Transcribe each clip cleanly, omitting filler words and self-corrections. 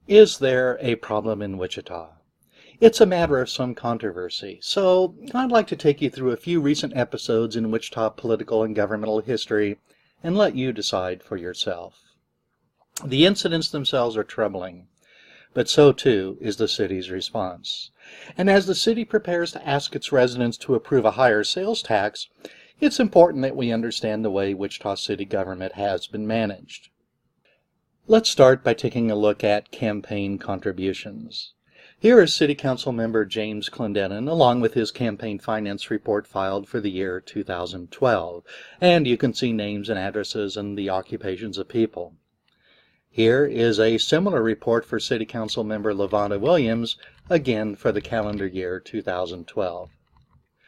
Is there a problem in Wichita? It's a matter of some controversy, so I'd like to take you through a few recent episodes in Wichita political and governmental history and let you decide for yourself. The incidents themselves are troubling, but so too is the city's response. And as the city prepares to ask its residents to approve a higher sales tax, it's important that we understand the way Wichita city government has been managed. Let's start by taking a look at campaign contributions. Here is City Council member James Clendenin along with his campaign finance report filed for the year 2012, and you can see names and addresses and the occupations of people. Here is a similar report for City Council member Lavonda Williams, again for the calendar year 2012.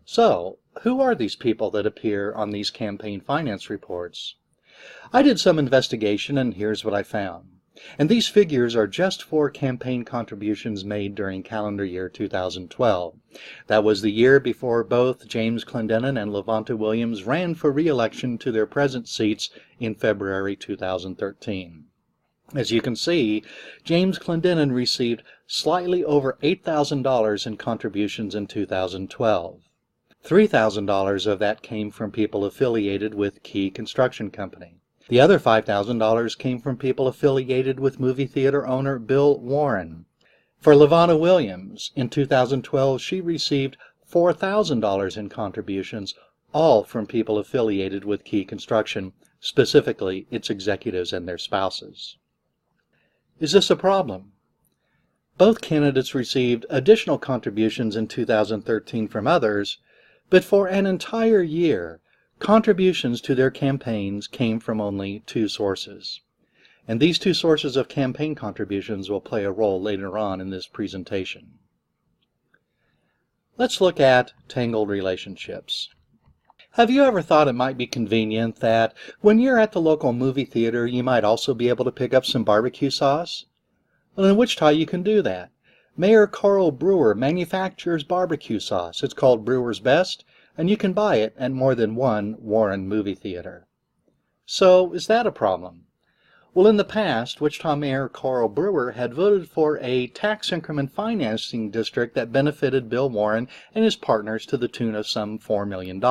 So, who are these people that appear on these campaign finance reports? I did some investigation and here's what I found. And these figures are just for campaign contributions made during calendar year 2012. That was the year before both James Clendenin and Lavonda Williams ran for re-election to their present seats in February 2013. As you can see, James Clendenin received slightly over $8,000 in contributions in 2012. $3,000 of that came from people affiliated with Key Construction Company. The other $5,000 came from people affiliated with movie theater owner Bill Warren. For Lavonda Williams, in 2012, she received $4,000 in contributions, all from people affiliated with Key Construction, specifically its executives and their spouses. Is this a problem? Both candidates received additional contributions in 2013 from others, but for an entire year, contributions to their campaigns came from only two sources. And these two sources of campaign contributions will play a role later on in this presentation. Let's look at tangled relationships. Have you ever thought it might be convenient that when you're at the local movie theater, you might also be able to pick up some barbecue sauce? Well, in Wichita, you can do that. Mayor Carl Brewer manufactures barbecue sauce. It's called Brewer's Best, and you can buy it at more than one Warren movie theater. So, is that a problem? Well, in the past, Wichita Mayor Carl Brewer had voted for a tax increment financing district that benefited Bill Warren and his partners to the tune of some $4 million.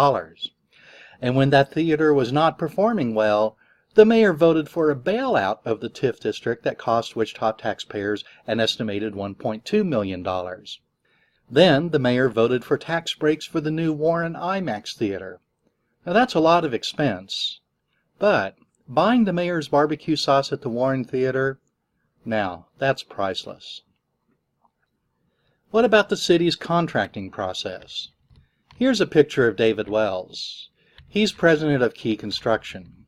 And when that theater was not performing well, the mayor voted for a bailout of the TIF district that cost Wichita taxpayers an estimated $1.2 million. Then the mayor voted for tax breaks for the new Warren IMAX theater. Now that's a lot of expense, but buying the mayor's barbecue sauce at the Warren Theater, now that's priceless. What about the city's contracting process? Here's a picture of David Wells. He's president of Key Construction.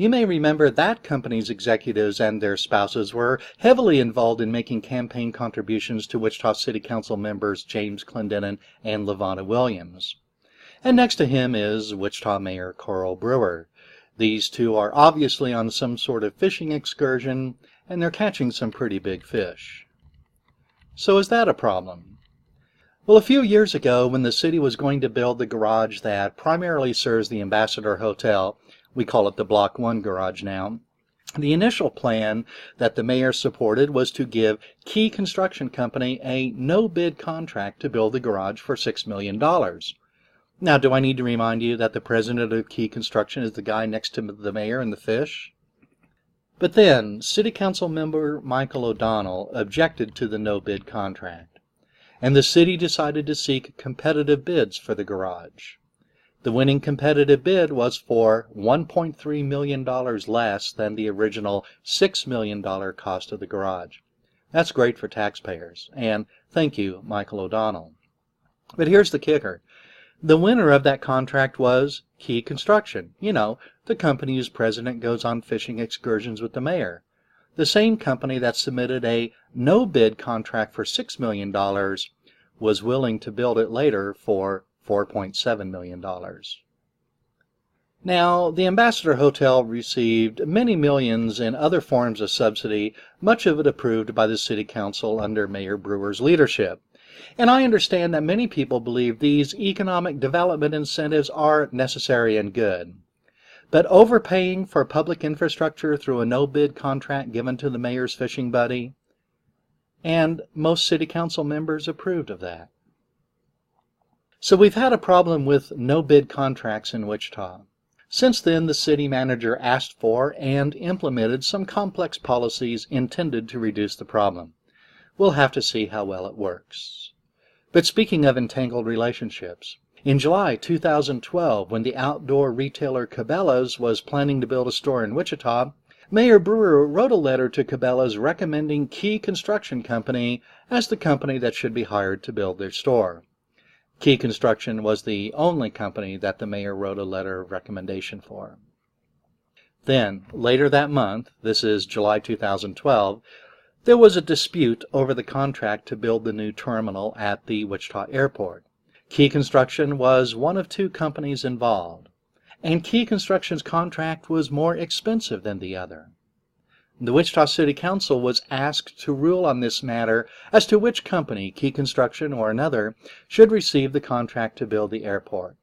You may remember that company's executives and their spouses were heavily involved in making campaign contributions to Wichita City Council members James Clendenin and Lavonda Williams. And next to him is Wichita Mayor Carl Brewer. These two are obviously on some sort of fishing excursion, and they're catching some pretty big fish. So is that a problem? Well, a few years ago, when the city was going to build the garage that primarily serves the Ambassador Hotel, we call it the Block 1 garage now, the initial plan that the mayor supported was to give Key Construction Company a no-bid contract to build the garage for $6 million. Now, do I need to remind you that the president of Key Construction is the guy next to the mayor and the fish? But then, City Council member Michael O'Donnell objected to the no-bid contract, and the city decided to seek competitive bids for the garage. The winning competitive bid was for $1.3 million less than the original $6 million cost of the garage. That's great for taxpayers, and thank you, Michael O'Donnell. But here's the kicker. The winner of that contract was Key Construction. You know, the company whose president goes on fishing excursions with the mayor. The same company that submitted a no-bid contract for $6 million was willing to build it later for $4.7 million. Now, the Ambassador Hotel received many millions in other forms of subsidy, much of it approved by the City Council under Mayor Brewer's leadership. And I understand that many people believe these economic development incentives are necessary and good. But overpaying for public infrastructure through a no-bid contract given to the mayor's fishing buddy? and most city council members approved of that. So we've had a problem with no-bid contracts in Wichita. Since then, the city manager asked for and implemented some complex policies intended to reduce the problem. We'll have to see how well it works. But speaking of entangled relationships, in July 2012, when the outdoor retailer Cabela's was planning to build a store in Wichita, Mayor Brewer wrote a letter to Cabela's recommending Key Construction Company as the company that should be hired to build their store. Key Construction was the only company that the mayor wrote a letter of recommendation for. Then, later that month, this is July 2012, there was a dispute over the contract to build the new terminal at the Wichita Airport. Key Construction was one of two companies involved, and Key Construction's contract was more expensive than the other. The Wichita City Council was asked to rule on this matter as to which company, Key Construction or another, should receive the contract to build the airport.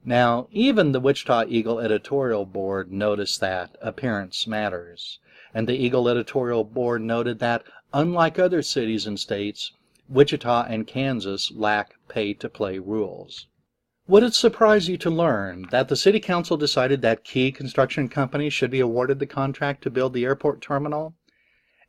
Now, even the Wichita Eagle editorial board noticed that appearance matters, and the Eagle editorial board noted that, unlike other cities and states, Wichita and Kansas lack pay-to-play rules. Would it surprise you to learn that the City Council decided that Key Construction Company should be awarded the contract to build the airport terminal?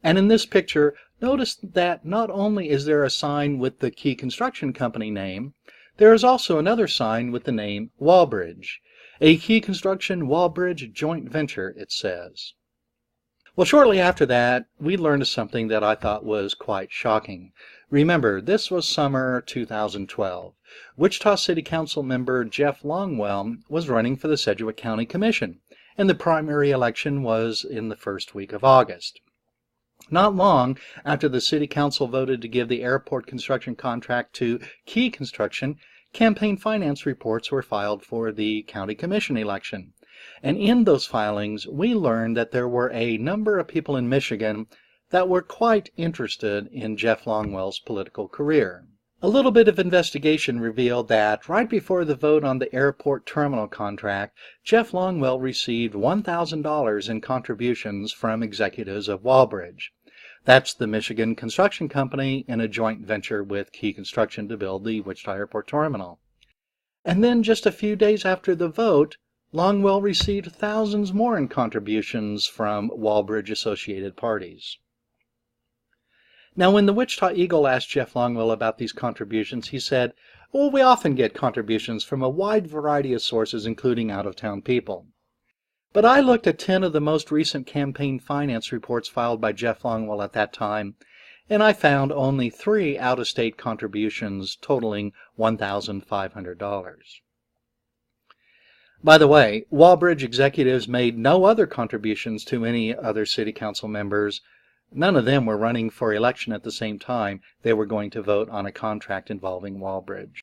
And in this picture, notice that not only is there a sign with the Key Construction Company name, there is also another sign with the name Wallbridge, a Key Construction Wallbridge joint venture, it says. Well, shortly after that, we learned something that I thought was quite shocking. Remember, this was summer 2012. Wichita City Council member Jeff Longwell was running for the Sedgwick County Commission, and the primary election was in the first week of August. Not long after the City Council voted to give the airport construction contract to Key Construction, campaign finance reports were filed for the County Commission election. And in those filings, we learned that there were a number of people in Michigan that were quite interested in Jeff Longwell's political career. A little bit of investigation revealed that right before the vote on the airport terminal contract, Jeff Longwell received $1,000 in contributions from executives of Wallbridge. That's the Michigan construction company in a joint venture with Key Construction to build the Wichita Airport terminal. And then just a few days after the vote, Longwell received thousands more in contributions from Wallbridge associated parties. Now, when the Wichita Eagle asked Jeff Longwell about these contributions, he said, "Well, we often get contributions from a wide variety of sources, including out-of-town people." But I looked at 10 of the most recent campaign finance reports filed by Jeff Longwell at that time, and I found only 3 out-of-state contributions totaling $1,500. By the way, Wallbridge executives made no other contributions to any other city council members. None of them were running for election at the same time they were going to vote on a contract involving Wallbridge.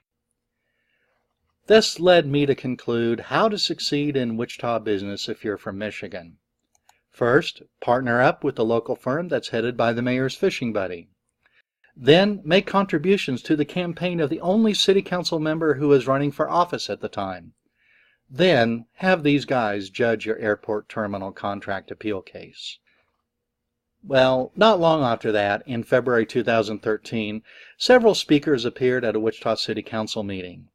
This led me to conclude how to succeed in Wichita business if you're from Michigan. First, partner up with the local firm that's headed by the mayor's fishing buddy. Then, make contributions to the campaign of the only city council member who is running for office at the time. Then, have these guys judge your airport terminal contract appeal case. Well, not long after that, in February 2013, several speakers appeared at a Wichita City Council meeting.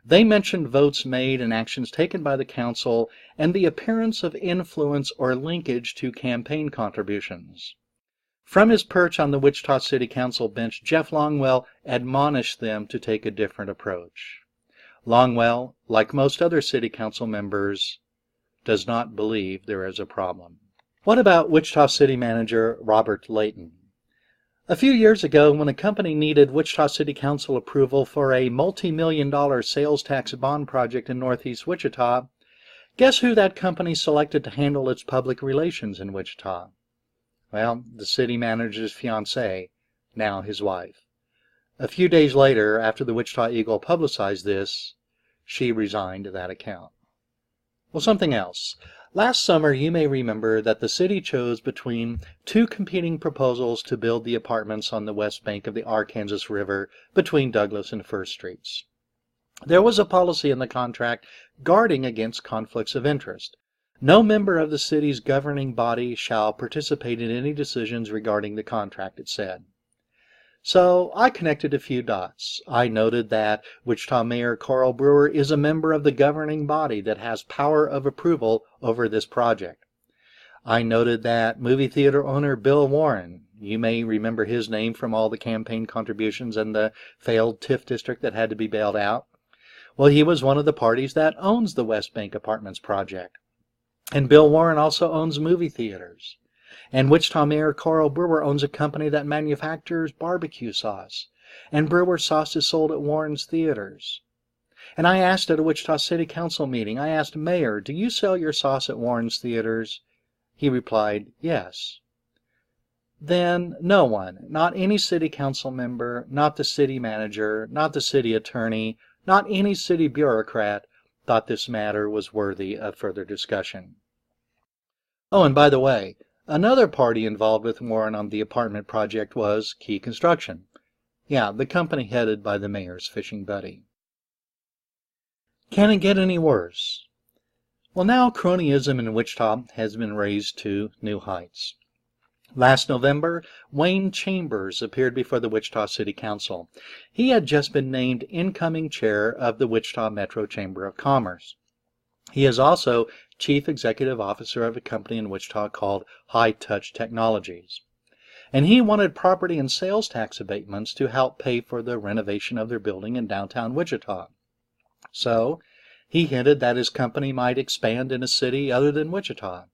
They mentioned votes made and actions taken by the council and the appearance of influence or linkage to campaign contributions. From his perch on the Wichita City Council bench, Jeff Longwell admonished them to take a different approach. Longwell, like most other city council members, does not believe there is a problem. What about Wichita City Manager Robert Layton? A few years ago, when a company needed Wichita City Council approval for a multi-million-dollar sales tax bond project in northeast Wichita, guess who that company selected to handle its public relations in Wichita? Well, the city manager's fiancée, now his wife. A few days later, after the Wichita Eagle publicized this, she resigned that account. Well, something else. Last summer, you may remember that the city chose between 2 competing proposals to build the apartments on the west bank of the Arkansas River between Douglas and First Streets. There was a policy in the contract guarding against conflicts of interest. No member of the city's governing body shall participate in any decisions regarding the contract, it said. So I connected a few dots. I noted that Wichita Mayor Carl Brewer is a member of the governing body that has power of approval over this project. I noted that movie theater owner Bill Warren, you may remember his name from all the campaign contributions and the failed TIF district that had to be bailed out. Well, he was one of the parties that owns the West Bank Apartments project. And Bill Warren also owns movie theaters. And Wichita Mayor Carl Brewer owns a company that manufactures barbecue sauce. And Brewer sauce is sold at Warren's theaters. And I asked at a Wichita City Council meeting, I asked, Mayor, do you sell your sauce at Warren's theaters? He replied, yes. Then no one, not any city council member, not the city manager, not the city attorney, not any city bureaucrat, thought this matter was worthy of further discussion. Oh, and by the way, another party involved with Warren on the apartment project was Key Construction. Yeah, the company headed by the mayor's fishing buddy. Can it get any worse? Well, now cronyism in Wichita has been raised to new heights. Last November, Wayne Chambers appeared before the Wichita City Council. He had just been named incoming chair of the Wichita Metro Chamber of Commerce. He is also chief executive officer of a company in Wichita called High Touch Technologies. And he wanted property and sales tax abatements to help pay for the renovation of their building in downtown Wichita. So, he hinted that his company might expand in a city other than Wichita,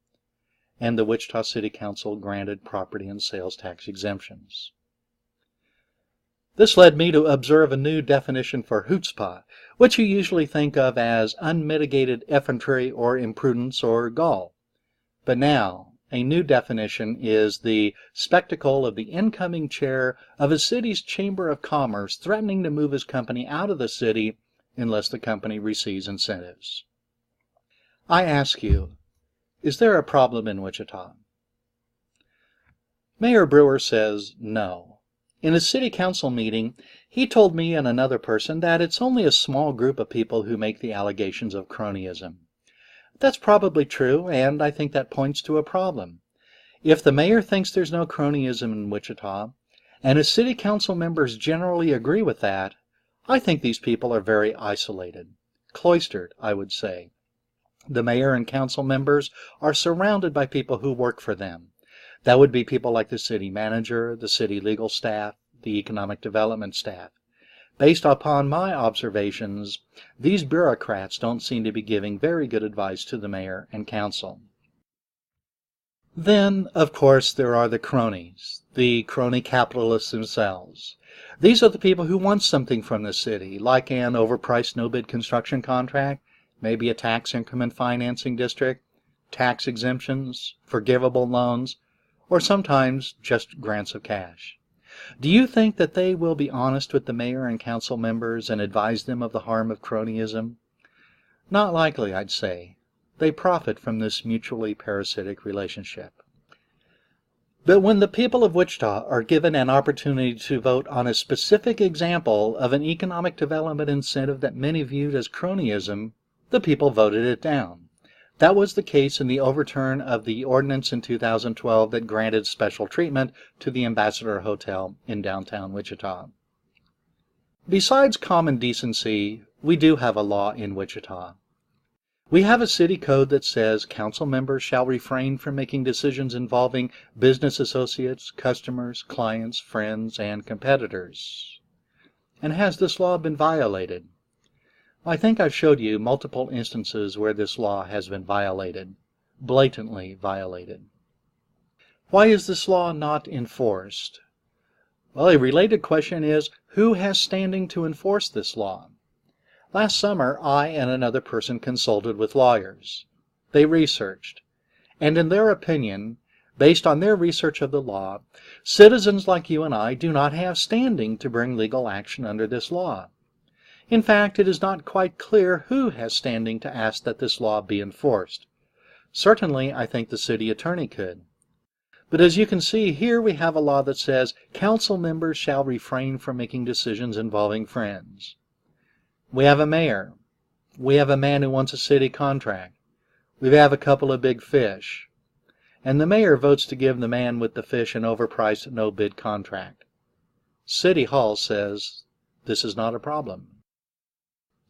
and the Wichita City Council granted property and sales tax exemptions. This led me to observe a new definition for chutzpah, which you usually think of as unmitigated effrontery or imprudence or gall. But now, a new definition is the spectacle of the incoming chair of a city's Chamber of Commerce threatening to move his company out of the city unless the company receives incentives. I ask you, is there a problem in Wichita? Mayor Brewer says no. In a city council meeting, he told me and another person that it's only a small group of people who make the allegations of cronyism. That's probably true, and I think that points to a problem. If the mayor thinks there's no cronyism in Wichita, and his city council members generally agree with that, I think these people are very isolated, cloistered, I would say. The mayor and council members are surrounded by people who work for them. That would be people like the city manager, the city legal staff, the economic development staff. Based upon my observations, these bureaucrats don't seem to be giving very good advice to the mayor and council. Then, of course, there are the cronies, the crony capitalists themselves. These are the people who want something from the city, like an overpriced no-bid construction contract, maybe a tax increment financing district, tax exemptions, forgivable loans, or sometimes just grants of cash. Do you think that they will be honest with the mayor and council members and advise them of the harm of cronyism? Not likely, I'd say. They profit from this mutually parasitic relationship. But when the people of Wichita are given an opportunity to vote on a specific example of an economic development incentive that many viewed as cronyism, the people voted it down. That was the case in the overturn of the ordinance in 2012 that granted special treatment to the Ambassador Hotel in downtown Wichita. Besides common decency, we do have a law in Wichita. We have a city code that says council members shall refrain from making decisions involving business associates, customers, clients, friends, and competitors. And has this law been violated? I think I've showed you multiple instances where this law has been violated, blatantly violated. Why is this law not enforced? Well, a related question is, who has standing to enforce this law? Last summer, I and another person consulted with lawyers. They researched, and in their opinion, based on their research of the law, citizens like you and I do not have standing to bring legal action under this law. In fact, it is not quite clear who has standing to ask that this law be enforced. Certainly, I think the city attorney could. But as you can see, here we have a law that says council members shall refrain from making decisions involving friends. We have a mayor. We have a man who wants a city contract. We have a couple of big fish. And the mayor votes to give the man with the fish an overpriced no-bid contract. City Hall says this is not a problem.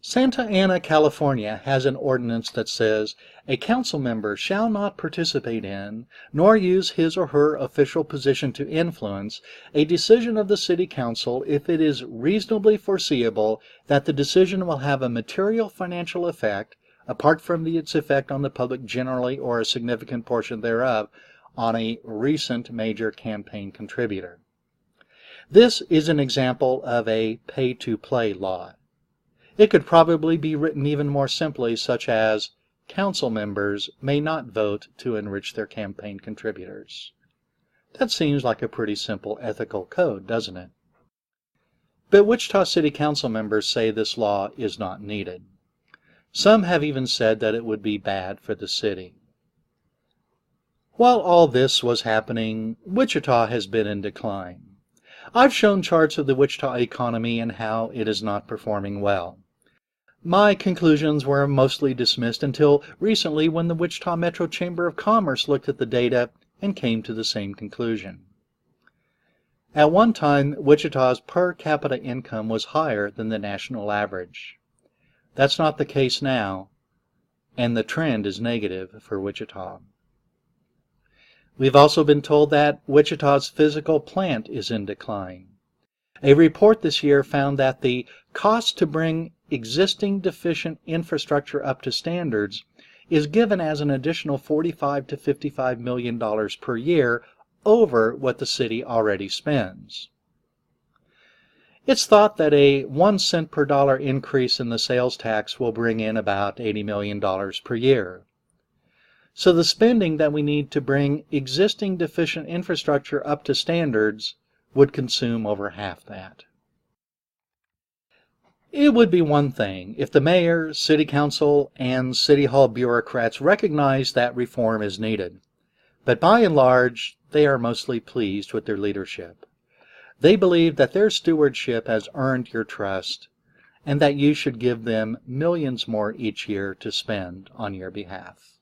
Santa Ana, California has an ordinance that says a council member shall not participate in, nor use his or her official position to influence, a decision of the city council if it is reasonably foreseeable that the decision will have a material financial effect, apart from its effect on the public generally or a significant portion thereof, on a recent major campaign contributor. This is an example of a pay-to-play law. It could probably be written even more simply, such as, council members may not vote to enrich their campaign contributors. That seems like a pretty simple ethical code, doesn't it? But Wichita City Council members say this law is not needed. Some have even said that it would be bad for the city. While all this was happening, Wichita has been in decline. I've shown charts of the Wichita economy and how it is not performing well. My conclusions were mostly dismissed until recently, when the Wichita Metro Chamber of Commerce looked at the data and came to the same conclusion. At one time, Wichita's per capita income was higher than the national average. That's not the case now, and the trend is negative for Wichita. We've also been told that Wichita's physical plant is in decline. A report this year found that the cost to bring existing deficient infrastructure up to standards is given as an additional $45 to $55 million per year over what the city already spends. It's thought that a 1 cent per dollar increase in the sales tax will bring in about $80 million per year. So the spending that we need to bring existing deficient infrastructure up to standards would consume over half that. It would be one thing if the mayor, city council, and city hall bureaucrats recognize that reform is needed. But by and large, they are mostly pleased with their leadership. They believe that their stewardship has earned your trust, and that you should give them millions more each year to spend on your behalf.